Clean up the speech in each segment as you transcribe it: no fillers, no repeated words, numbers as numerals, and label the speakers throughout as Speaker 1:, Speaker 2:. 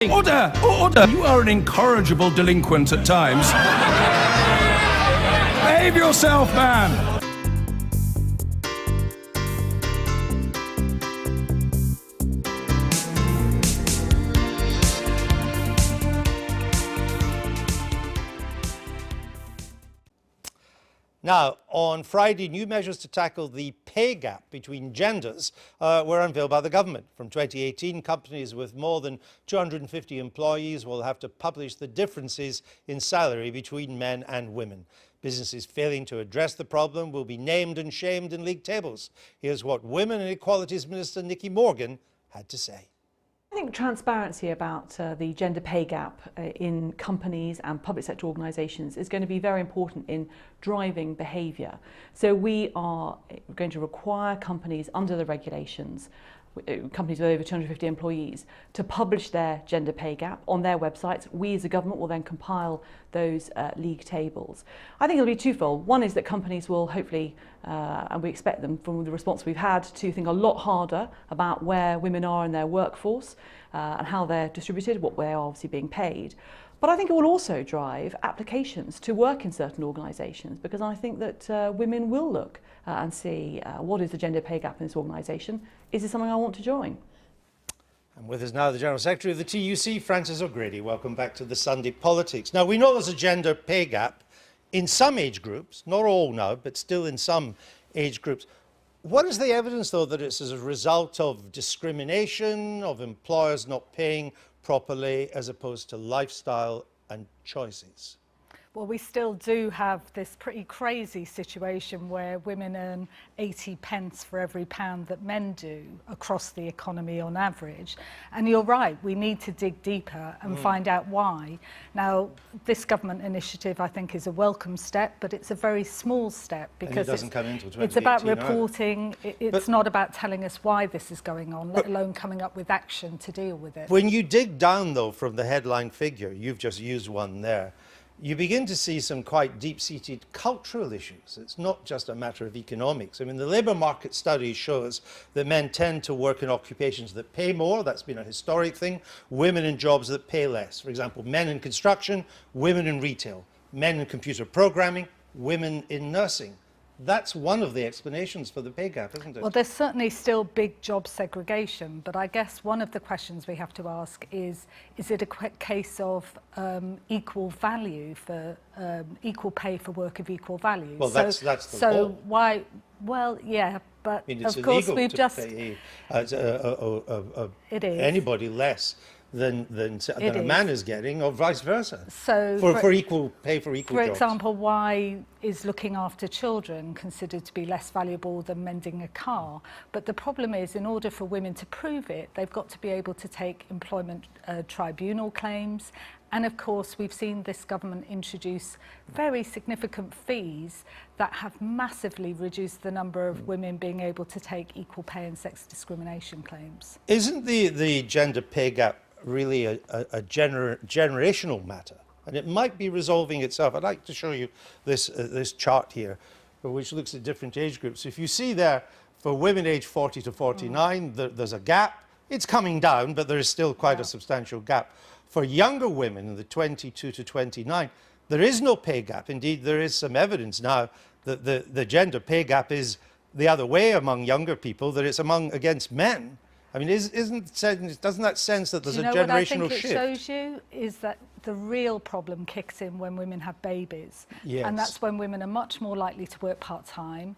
Speaker 1: Order! Order! You are an incorrigible delinquent at times. Behave yourself, man!
Speaker 2: Now, on Friday, new measures to tackle the pay gap between genders were unveiled by the government. From 2018, companies with more than 250 employees will have to publish the differences in salary between men and women. Businesses failing to address the problem will be named and shamed in league tables. Here's what Women and Equalities Minister Nicky Morgan had to say.
Speaker 3: I think transparency about the gender pay gap in companies and public sector organisations is going to be very important in driving behaviour. So we are going to require companies under the regulations, companies with over 250 employees, to publish their gender pay gap on their websites. We as a government will then compile those league tables. I think it'll be twofold. One is that companies will hopefully, and we expect them from the response we've had, to think a lot harder about where women are in their workforce and how they're distributed, what they are obviously being paid. But I think it will also drive applications to work in certain organisations, because I think that women will look and see what is the gender pay gap in this organisation. Is this something I want to join?
Speaker 2: And with us now the General Secretary of the TUC, Frances O'Grady. Welcome back to the Sunday Politics. Now, we know there's a gender pay gap in some age groups, not all now, but still in some age groups. What is the evidence, though, that it's as a result of discrimination, of employers not paying properly, as opposed to lifestyle and choices?
Speaker 4: Well, we still do have this pretty crazy situation where women earn 80 pence for every pound that men do across the economy on average. And you're right, we need to dig deeper and find out why. Now, this government initiative, I think, is a welcome step, but it's a very small step because
Speaker 2: and it doesn't come into 2018,
Speaker 4: it's about reporting. It's not about telling us why this is going on, let alone coming up with action to deal with it.
Speaker 2: When you dig down, though, from the headline figure, you've just used one there, you begin to see some quite deep-seated cultural issues. It's not just a matter of economics. I mean, the labour market study shows that men tend to work in occupations that pay more. That's been a historic thing. Women in jobs that pay less. For example, men in construction, women in retail. Men in computer programming, women in nursing. That's one of the explanations for the pay gap, isn't it?
Speaker 4: Well, there's certainly still big job segregation, but I guess one of the questions we have to ask is it a case of equal value for equal pay for work of equal value?
Speaker 2: Well, that's the law.
Speaker 4: Why? Well, yeah, but
Speaker 2: I mean, it's
Speaker 4: of course
Speaker 2: illegal
Speaker 4: we've
Speaker 2: to
Speaker 4: just
Speaker 2: pay
Speaker 4: it is.
Speaker 2: anybody less than a man is getting, or vice versa.
Speaker 4: So
Speaker 2: for equal pay for equal jobs.
Speaker 4: For example, why is looking after children considered to be less valuable than mending a car? But the problem is, in order for women to prove it, they've got to be able to take employment tribunal claims. And of course, we've seen this government introduce very significant fees that have massively reduced the number of women being able to take equal pay and sex discrimination claims.
Speaker 2: Isn't the gender pay gap really a generational matter? And it might be resolving itself. I'd like to show you this chart here, which looks at different age groups. If you see there, for women aged 40 to 49, there's a gap. It's coming down, but there is still quite a substantial gap. For younger women in the 22 to 29, there is no pay gap. Indeed, there is some evidence now that the gender pay gap is the other way among younger people, that it's against men. I mean, doesn't that sense that there's a generational shift?
Speaker 4: What I think it shows you is that the real problem kicks in when women have babies.
Speaker 2: Yes.
Speaker 4: And that's when women are much more likely to work part-time,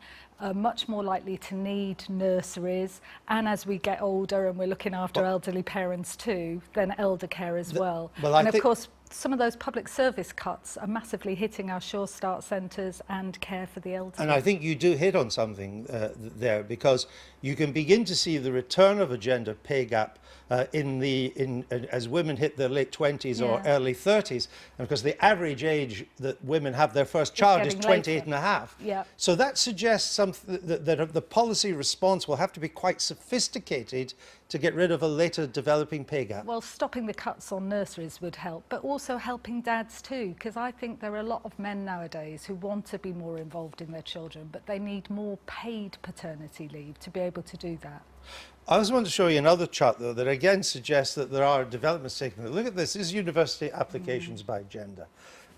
Speaker 4: much more likely to need nurseries, and as we get older and we're looking after elderly parents too, then elder care as well. And of course, some of those public service cuts are massively hitting our Sure Start centres and care for the elderly.
Speaker 2: And I think you do hit on something there, because you can begin to see the return of a gender pay gap as women hit their late 20s or early 30s, and because the average age that women have their first child is 28 and a half.
Speaker 4: Yeah.
Speaker 2: So that suggests that the policy response will have to be quite sophisticated to get rid of a later developing pay gap.
Speaker 4: Well, stopping the cuts on nurseries would help, but also helping dads too, because I think there are a lot of men nowadays who want to be more involved in their children, but they need more paid paternity leave to be able to do that.
Speaker 2: I also want to show you another chart, though, that again suggests that there are developments taking place. Look at this. This is university applications by gender.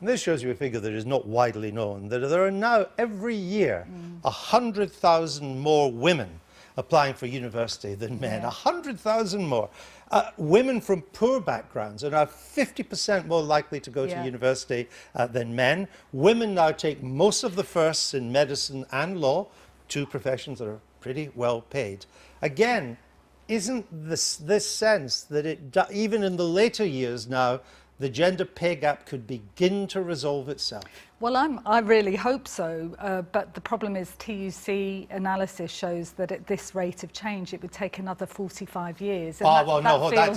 Speaker 2: And this shows you a figure that is not widely known, that there are now, every year, 100,000 more women applying for university than men. 100,000 more. Women from poor backgrounds are now 50% more likely to go to university than men. Women now take most of the firsts in medicine and law, two professions that are pretty well paid. Again, isn't this sense that even in the later years now, the gender pay gap could begin to resolve itself?
Speaker 4: Well, I really hope so, but the problem is TUC analysis shows that at this rate of change, it would take another 45 years. And
Speaker 2: I looked at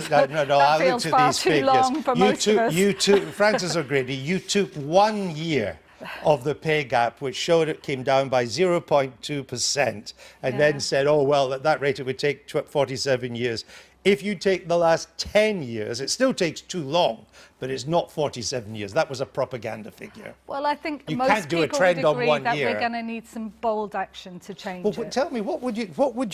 Speaker 2: these figures. You took, Francis O'Grady, you took 1 year of the pay gap, which showed it came down by 0.2%, and then said, oh, well, at that rate, it would take 47 years. If you take the last 10 years, it still takes too long, but it's not 47 years. That was a propaganda figure.
Speaker 4: Well, I think
Speaker 2: you
Speaker 4: most
Speaker 2: can't do a
Speaker 4: people
Speaker 2: trend
Speaker 4: would
Speaker 2: on
Speaker 4: agree
Speaker 2: 1
Speaker 4: that
Speaker 2: year.
Speaker 4: we're going to need some bold action to change
Speaker 2: Well,
Speaker 4: it.
Speaker 2: tell me, what would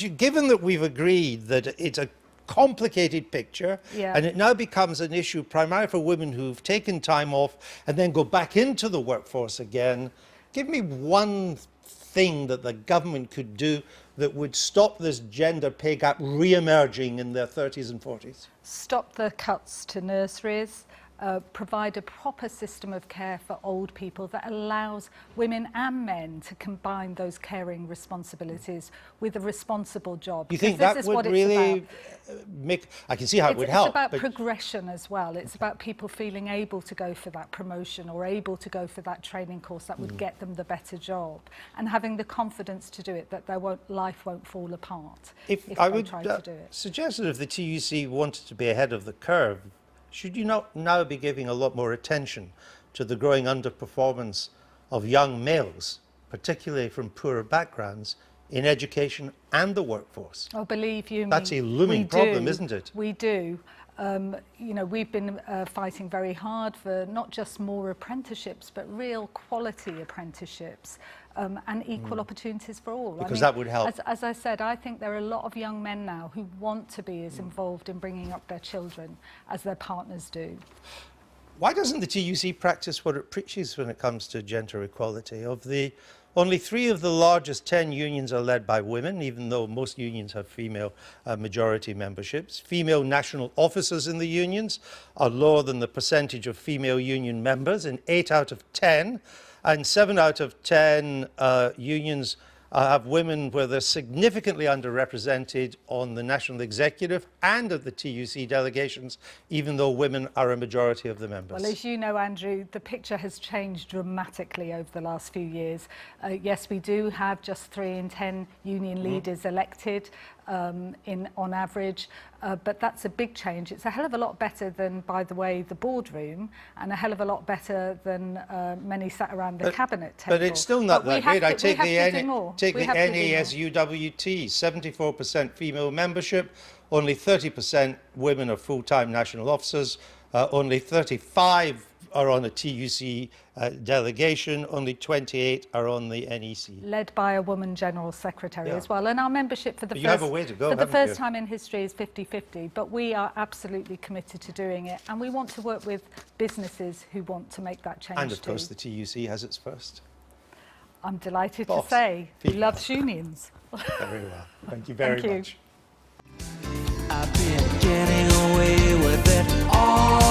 Speaker 2: you, given that we've agreed that it's a complicated picture, and it now becomes an issue primarily for women who've taken time off and then go back into the workforce again, give me one thing that the government could do that would stop this gender pay gap re-emerging in their 30s and 40s?
Speaker 4: Stop the cuts to nurseries, provide a proper system of care for old people that allows women and men to combine those caring responsibilities with a responsible job.
Speaker 2: You think that would really make... I can see how it would help.
Speaker 4: It's about progression as well. It's about people feeling able to go for that promotion or able to go for that training course that would get them the better job, and having the confidence to do it, that life won't fall apart if
Speaker 2: I
Speaker 4: they
Speaker 2: would
Speaker 4: try to do it.
Speaker 2: suggest that if the TUC wanted to be ahead of the curve, should you not now be giving a lot more attention to the growing underperformance of young males, particularly from poorer backgrounds, in education and the workforce?
Speaker 4: Oh, believe you me,
Speaker 2: that's a looming problem, isn't it?
Speaker 4: We do. You know, we've been fighting very hard for not just more apprenticeships, but real quality apprenticeships and equal opportunities for all.
Speaker 2: Because that would help.
Speaker 4: As I said, I think there are a lot of young men now who want to be as involved in bringing up their children as their partners do.
Speaker 2: Why doesn't the TUC practice what it preaches when it comes to gender equality? Only 3 of the largest 10 unions are led by women, even though most unions have female majority memberships. Female national officers in the unions are lower than the percentage of female union members in 8 out of 10, and 7 out of 10 unions have women where they're significantly underrepresented on the national executive and at the TUC delegations, even though women are a majority of the members.
Speaker 4: Well, as you know, Andrew, the picture has changed dramatically over the last few years. Yes, we do have just 3 in 10 union leaders elected on average, but that's a big change. It's a hell of a lot better than, by the way, the boardroom, and a hell of a lot better than many sat around the cabinet table.
Speaker 2: But it's still not that great. I take the NASUWT, 74% female membership, only 30% women are full-time national officers, only 35 are on a TUC delegation, only 28 are on the NEC.
Speaker 4: Led by a woman general secretary as well. And our membership for the first time in history is 50-50, but we are absolutely committed to doing it. And we want to work with businesses who want to make that change.
Speaker 2: And of course the TUC has its first.
Speaker 4: I'm delighted to say he loves unions.
Speaker 2: Very well. Thank you very much.
Speaker 5: I've been getting away with it all